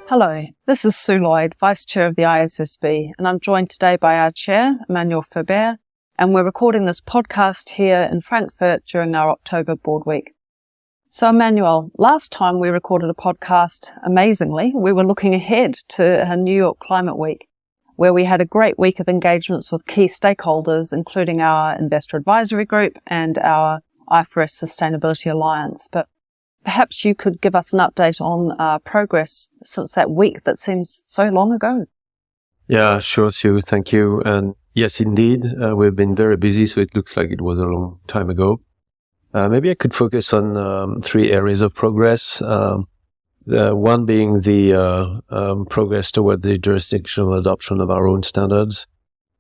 Hello, this is Sue Lloyd, Vice Chair of the ISSB, and I'm joined today by our Chair, Emmanuel Faber, and we're recording this podcast here in Frankfurt during our October Board Week. So Emmanuel, last time we recorded a podcast, amazingly, we were looking ahead to New York Climate Week, where we had a great week of engagements with key stakeholders, including our Investor Advisory Group and our IFRS Sustainability Alliance. But perhaps you could give us an update on progress since that week that seems so long ago. Yeah, sure, Sue. Thank you. And yes, indeed, we've been very busy, so it looks like it was a long time ago. Maybe I could focus on three areas of progress. One being the progress toward the jurisdictional adoption of our own standards,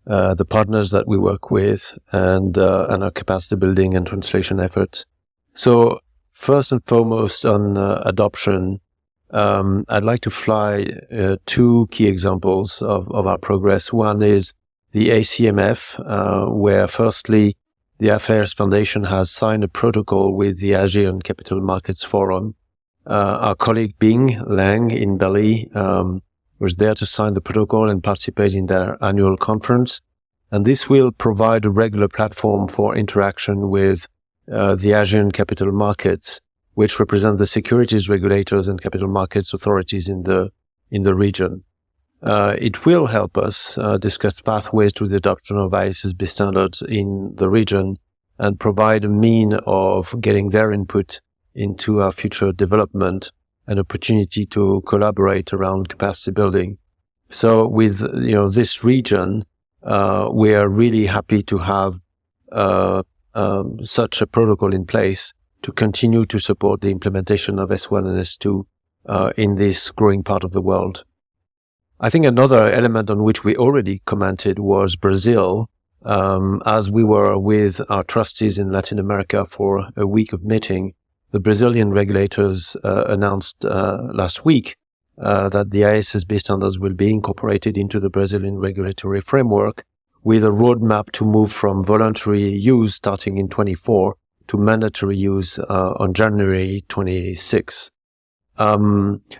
the partners that we work with, and our capacity building and translation efforts. So first and foremost on adoption, I'd like to fly two key examples of our progress. One is the ACMF, where firstly, the IFRS Foundation has signed a protocol with the Asian Capital Markets Forum. Our colleague Bing Lang in Bali was there to sign the protocol and participate in their annual conference. And this will provide a regular platform for interaction with the Asian capital markets, which represent the securities regulators and capital markets authorities in the region. It will help us discuss pathways to the adoption of ISSB standards in the region and provide a mean of getting their input into our future development and opportunity to collaborate around capacity building. So with this region, we are really happy to have such a protocol in place to continue to support the implementation of S1 and S2 in this growing part of the world. I think another element on which we already commented was Brazil, as we were with our trustees in Latin America for a week of meeting. The Brazilian regulators announced last week that the ISSB standards will be incorporated into the Brazilian regulatory framework with a roadmap to move from voluntary use starting in 24 to mandatory use on January 26.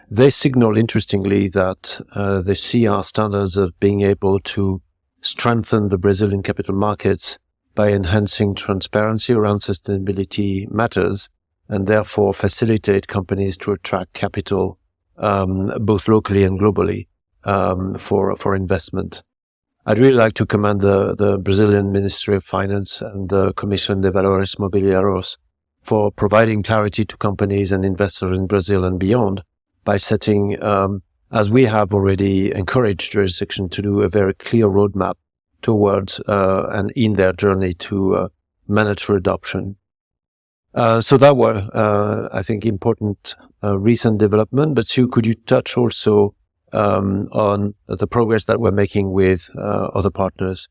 They signal, interestingly, that they see our standards as being able to strengthen the Brazilian capital markets by enhancing transparency around sustainability matters and therefore facilitate companies to attract capital both locally and globally for investment. I'd really like to commend the Brazilian Ministry of Finance and the Commission de Valores Mobiliários for providing clarity to companies and investors in Brazil and beyond by setting, as we have already encouraged jurisdiction to do, a very clear roadmap towards and in their journey to mandatory adoption. So that were, I think, important recent development. But Sue, could you touch also on the progress that we're making with other partners?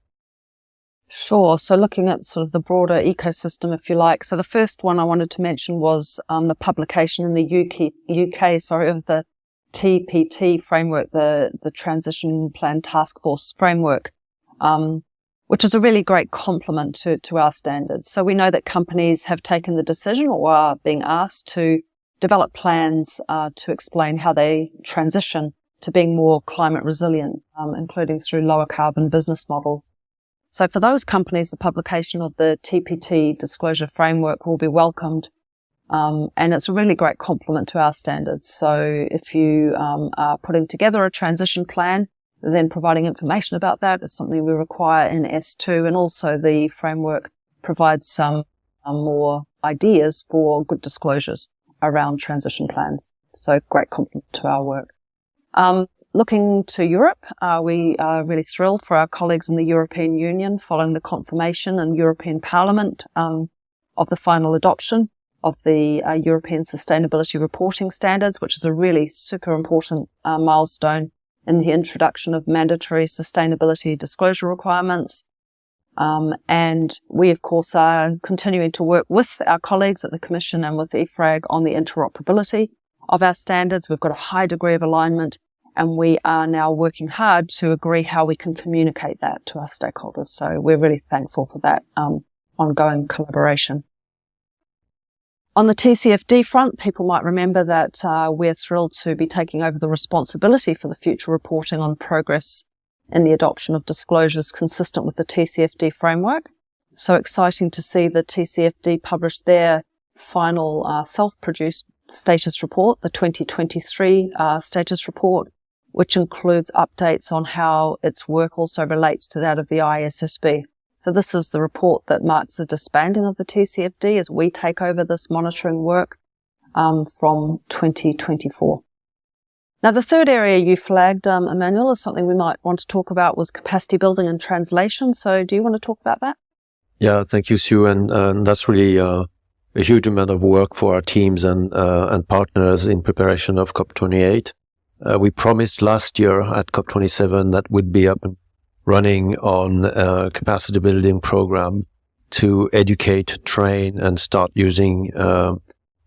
Sure. So looking at sort of the broader ecosystem, if you like. So the first one I wanted to mention was the publication in the UK of the TPT framework, the Transition Plan Task Force framework, which is a really great complement to our standards. So we know that companies have taken the decision or are being asked to develop plans to explain how they transition to being more climate resilient, including through lower carbon business models. So for those companies, the publication of the TPT disclosure framework will be welcomed, and it's a really great complement to our standards. So if you are putting together a transition plan, then providing information about that is something we require in S2, and also the framework provides some more ideas for good disclosures around transition plans. So great complement to our work. Looking to Europe, we are really thrilled for our colleagues in the European Union following the confirmation in European Parliament of the final adoption of the European Sustainability Reporting Standards, which is a really super important milestone in the introduction of mandatory sustainability disclosure requirements. And we, of course, are continuing to work with our colleagues at the Commission and with IFRAG on the interoperability of our standards. We've got a high degree of alignment, and we are now working hard to agree how we can communicate that to our stakeholders. So we're really thankful for that ongoing collaboration. On the TCFD front, people might remember that we're thrilled to be taking over the responsibility for the future reporting on progress in the adoption of disclosures consistent with the TCFD framework. So exciting to see the TCFD publish their final self-produced status report, the 2023 status report, which includes updates on how its work also relates to that of the ISSB. So this is the report that marks the disbanding of the TCFD as we take over this monitoring work from 2024. Now, the third area you flagged, Emmanuel, is something we might want to talk about was capacity building and translation. So do you want to talk about that? Yeah, thank you, Sue. And that's really a huge amount of work for our teams and partners in preparation of COP28. We promised last year at COP27 that we'd be up and running on a capacity building program to educate, train, and start using for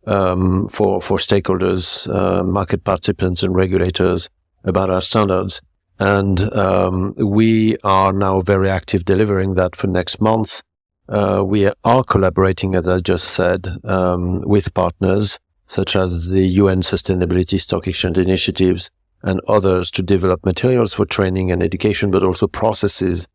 stakeholders, market participants, and regulators about our standards. And we are now very active delivering that for next month. We are collaborating, as I just said, with partners such as the UN Sustainability Stock Exchange Initiatives and others to develop materials for training and education, but also processes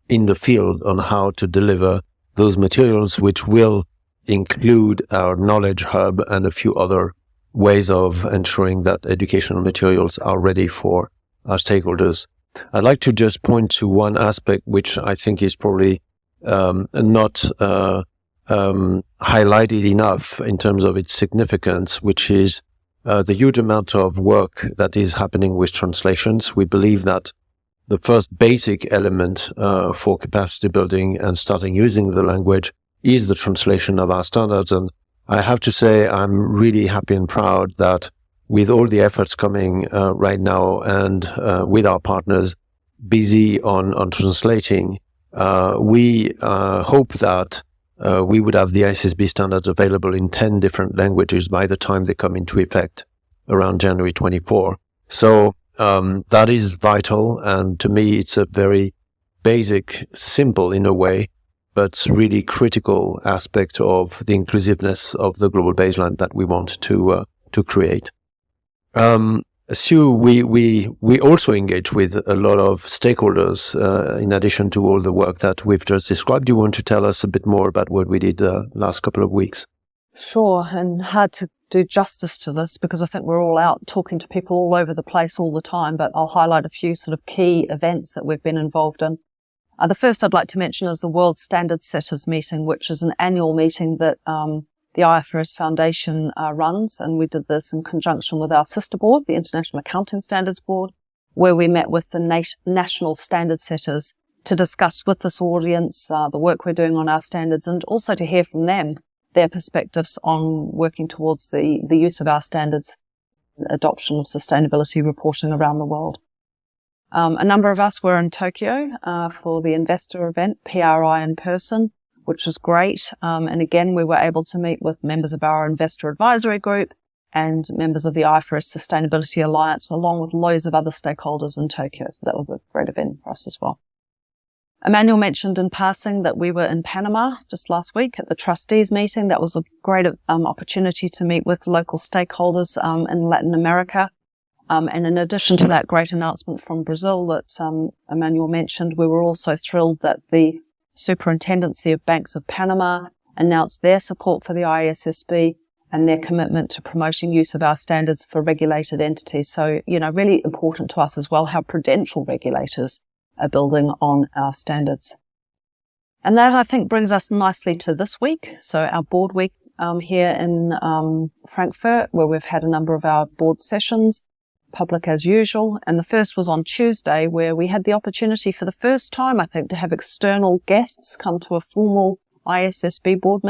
in the field on how to deliver those materials, which will include our knowledge hub and a few other ways of ensuring that educational materials are ready for our stakeholders. I'd like to just point to one aspect which I think is probably not highlighted enough in terms of its significance, which is the huge amount of work that is happening with translations. We believe that the first basic element for capacity building and starting using the language is the translation of our standards. And I have to say, I'm really happy and proud that with all the efforts coming right now and with our partners busy on translating, we hope that we would have the ISSB standards available in 10 different languages by the time they come into effect around January 24. So that is vital, and to me it's a very basic, simple in a way, but really critical aspect of the inclusiveness of the global baseline that we want to create. Sue, we also engage with a lot of stakeholders in addition to all the work that we've just described. Do you want to tell us a bit more about what we did last couple of weeks? Sure, and hard to do justice to this because I think we're all out talking to people all over the place all the time, but I'll highlight a few sort of key events that we've been involved in. The first I'd like to mention is the World Standard Setters meeting, which is an annual meeting that the IFRS Foundation runs, and we did this in conjunction with our sister board, the International Accounting Standards Board, where we met with the national standard setters to discuss with this audience the work we're doing on our standards and also to hear from them their perspectives on working towards the use of our standards, adoption of sustainability reporting around the world. A number of us were in Tokyo for the investor event, PRI in person, which was great. And again, we were able to meet with members of our investor advisory group and members of the IFRS Sustainability Alliance, along with loads of other stakeholders in Tokyo. So that was a great event for us as well. Emmanuel mentioned in passing that we were in Panama just last week at the trustees meeting. That was a great opportunity to meet with local stakeholders in Latin America. And in addition to that great announcement from Brazil that Emmanuel mentioned, we were also thrilled that the Superintendency of Banks of Panama announced their support for the ISSB and their commitment to promoting use of our standards for regulated entities. So, really important to us as well how prudential regulators are building on our standards. And that, I think, brings us nicely to this week. So our board week here in Frankfurt, where we've had a number of our board sessions, public as usual. And the first was on Tuesday, where we had the opportunity for the first time, I think, to have external guests come to a formal ISSB board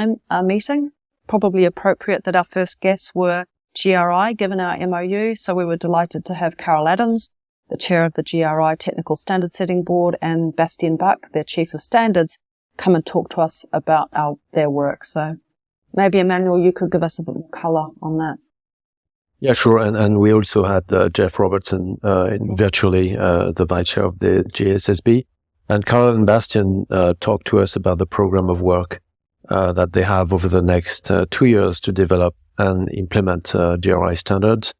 meeting. Probably appropriate that our first guests were GRI, given our MOU. So we were delighted to have Carol Adams, the chair of the GRI Technical Standard Setting Board, and Bastian Buck, their chief of standards, come and talk to us about their work. So maybe, Emmanuel, you could give us a bit more colour on that. Yeah, sure. And we also had Jeff Robertson virtually, the vice chair of the GSSB. And Carol and Bastian talked to us about the program of work that they have over the next 2 years to develop and implement GRI standards.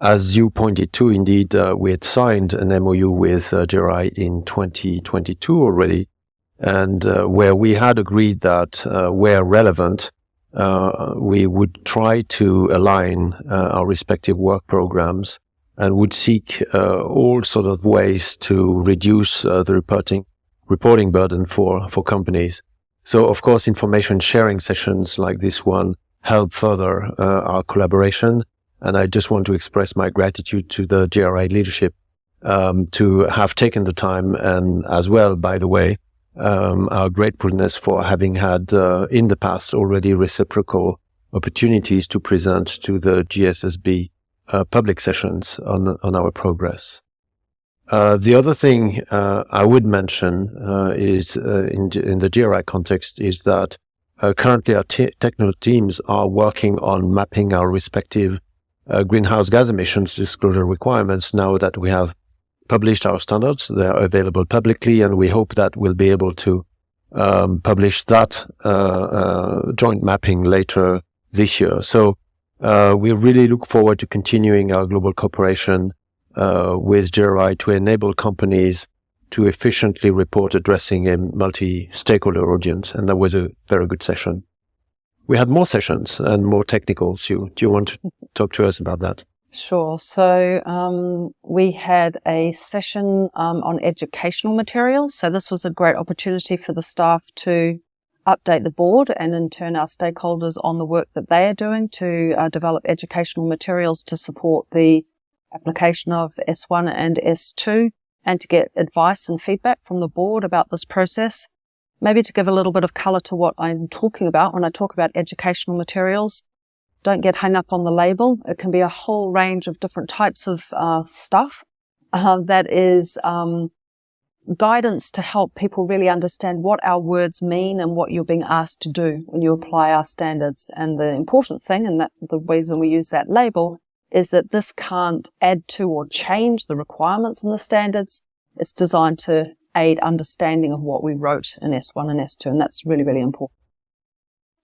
As you pointed to, indeed, we had signed an MOU with GRI in 2022 already, and where we had agreed that where relevant, we would try to align our respective work programs and would seek all sort of ways to reduce the reporting burden for companies. So, of course, information sharing sessions like this one help further our collaboration. And I just want to express my gratitude to the GRI leadership to have taken the time, and as well, by the way, our gratefulness for having had in the past already reciprocal opportunities to present to the GSSB public sessions on our progress. The other thing I would mention is in the GRI context is that currently our technical teams are working on mapping our respective greenhouse gas emissions disclosure requirements. Now that we have published our standards, they are available publicly, and we hope that we'll be able to publish that joint mapping later this year. So we really look forward to continuing our global cooperation with GRI to enable companies to efficiently report addressing a multi-stakeholder audience, and that was a very good session. We had more sessions and more technicals. Do you want to talk to us about that? Sure. So we had a session on educational materials. So this was a great opportunity for the staff to update the board and in turn our stakeholders on the work that they are doing to develop educational materials to support the application of S1 and S2, and to get advice and feedback from the board about this process. Maybe to give a little bit of colour to what I'm talking about when I talk about educational materials. Don't get hung up on the label. It can be a whole range of different types of stuff that is guidance to help people really understand what our words mean and what you're being asked to do when you apply our standards. And the important thing, and that the reason we use that label, is that this can't add to or change the requirements in the standards. It's designed to aid understanding of what we wrote in S1 and S2, and that's really, really important.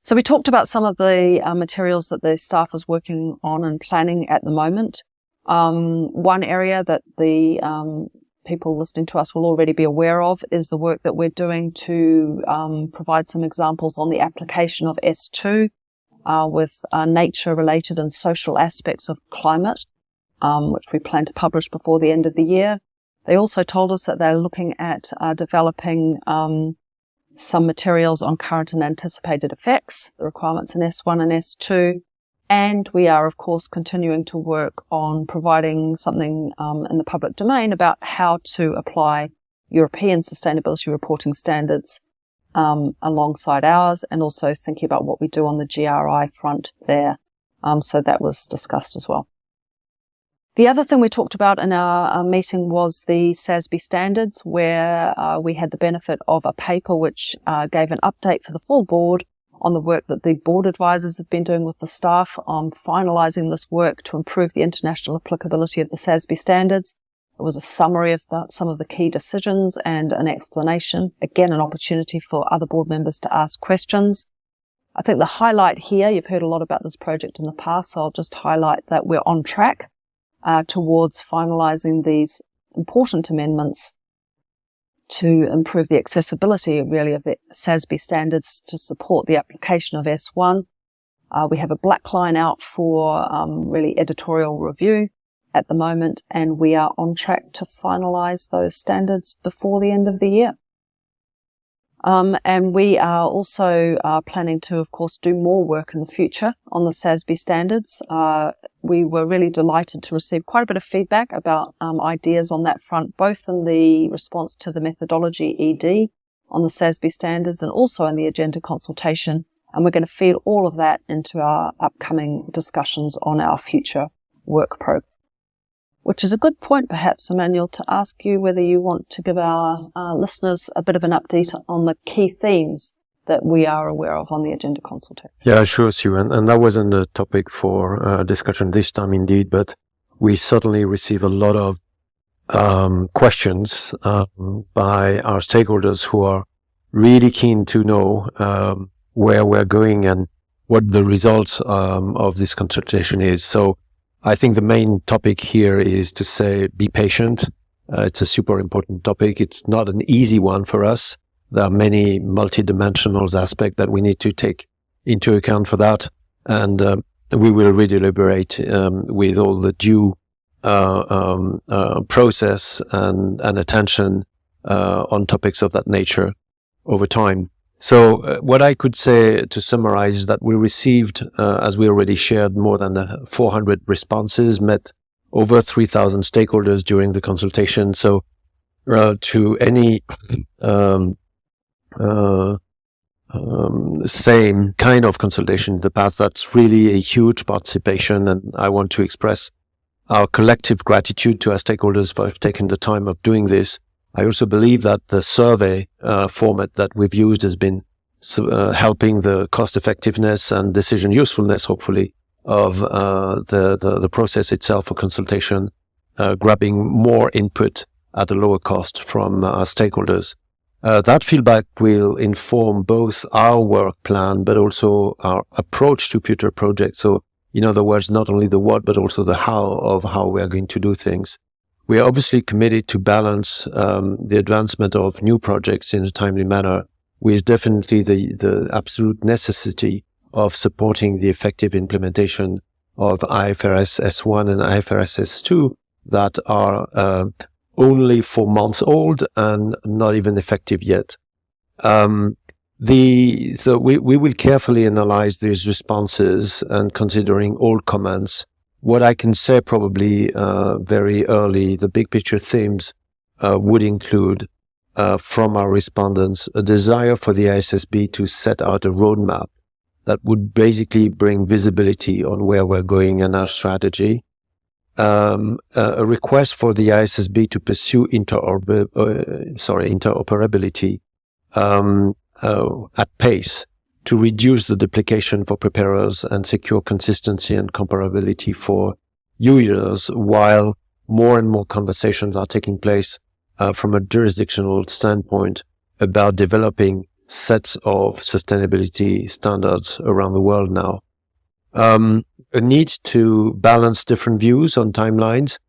So we talked about some of the materials that the staff is working on and planning at the moment. One area that the people listening to us will already be aware of is the work that we're doing to provide some examples on the application of S2 with nature-related and social aspects of climate, which we plan to publish before the end of the year. They also told us that they're looking at developing some materials on current and anticipated effects, the requirements in S1 and S2. And we are, of course, continuing to work on providing something in the public domain about how to apply European sustainability reporting standards alongside ours, and also thinking about what we do on the GRI front there. So that was discussed as well. The other thing we talked about in our meeting was the ISSB standards, where we had the benefit of a paper which gave an update for the full board on the work that the board advisors have been doing with the staff on finalising this work to improve the international applicability of the ISSB standards. It was a summary of some of the key decisions and an explanation. Again, an opportunity for other board members to ask questions. I think the highlight here, you've heard a lot about this project in the past, so I'll just highlight that we're on track towards finalising these important amendments to improve the accessibility really of the ISSB standards to support the application of S1. We have a black line out for really editorial review at the moment, and we are on track to finalise those standards before the end of the year. And we are also planning to, of course, do more work in the future on the ISSB standards. We were really delighted to receive quite a bit of feedback about ideas on that front, both in the response to the methodology ED on the ISSB standards and also in the agenda consultation. And we're going to feed all of that into our upcoming discussions on our future work program. Which is a good point, perhaps, Emmanuel, to ask you whether you want to give our listeners a bit of an update on the key themes that we are aware of on the agenda consultation. Yeah, sure, Sue. And that wasn't a topic for discussion this time, indeed, but we certainly receive a lot of questions by our stakeholders who are really keen to know where we're going and what the results of this consultation is. So I think the main topic here is to say, be patient. It's a super important topic. It's not an easy one for us. There are many multidimensional aspects that we need to take into account for that. And we will redeliberate with all the due process and attention on topics of that nature over time. So what I could say to summarize is that we received, as we already shared, more than 400 responses, met over 3,000 stakeholders during the consultation. So to any same kind of consultation in the past, that's really a huge participation. And I want to express our collective gratitude to our stakeholders for taking the time of doing this. I also believe that the survey format that we've used has been helping the cost effectiveness and decision usefulness, hopefully, of the process itself for consultation, grabbing more input at a lower cost from our stakeholders. That feedback will inform both our work plan, but also our approach to future projects. So, in other words, not only the what, but also the how of how we are going to do things. We are obviously committed to balance the advancement of new projects in a timely manner with definitely the absolute necessity of supporting the effective implementation of IFRS S1 and IFRS S2 that are only 4 months old and not even effective yet. So we will carefully analyze these responses and considering all comments. What I can say probably very early, the big picture themes would include from our respondents a desire for the ISSB to set out a roadmap that would basically bring visibility on where we're going and our strategy. A request for the ISSB to pursue interoperability at pace to reduce the duplication for preparers and secure consistency and comparability for users, while more and more conversations are taking place from a jurisdictional standpoint about developing sets of sustainability standards around the world now. A need to balance different views on timelines,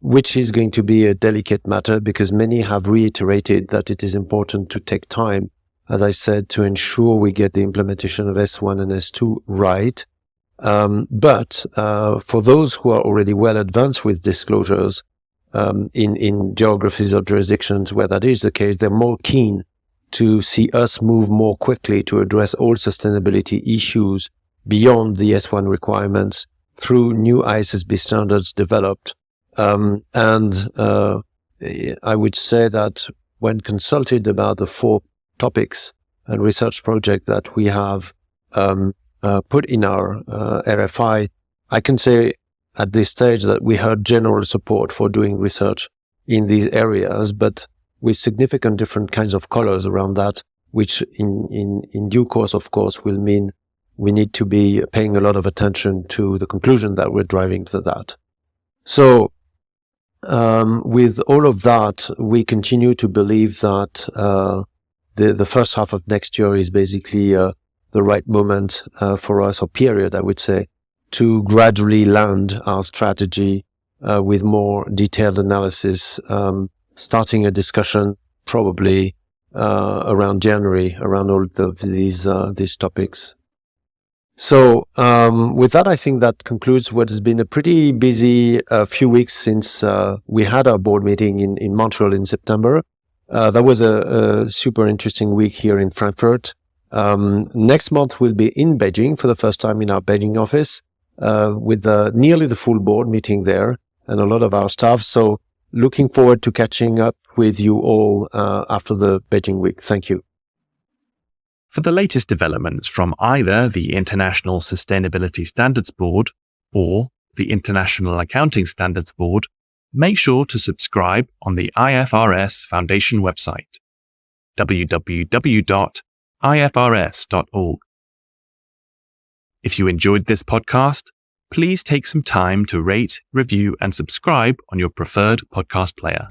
which is going to be a delicate matter because many have reiterated that it is important to take time, as I said, to ensure we get the implementation of S1 and S2 right. But for those who are already well advanced with disclosures in geographies or jurisdictions where that is the case, they're more keen to see us move more quickly to address all sustainability issues beyond the S1 requirements through new ISSB standards developed. And I would say that when consulted about the 4 topics and research project that we have put in our RFI, I can say at this stage that we heard general support for doing research in these areas, but with significant different kinds of colors around that, which in due course, of course, will mean we need to be paying a lot of attention to the conclusion that we're driving to that. So, with all of that, we continue to believe that the first half of next year is basically the right moment for us, or period, I would say, to gradually land our strategy with more detailed analysis, starting a discussion probably around January around all of these topics. So with that, I think that concludes what has been a pretty busy few weeks since we had our board meeting in Montreal in September. That was a super interesting week here in Frankfurt. Next month we'll be in Beijing for the first time in our Beijing office with nearly the full board meeting there and a lot of our staff. So looking forward to catching up with you all after the Beijing week. Thank you. For the latest developments from either the International Sustainability Standards Board or the International Accounting Standards Board, make sure to subscribe on the IFRS Foundation website, www.ifrs.org. If you enjoyed this podcast, please take some time to rate, review, and subscribe on your preferred podcast player.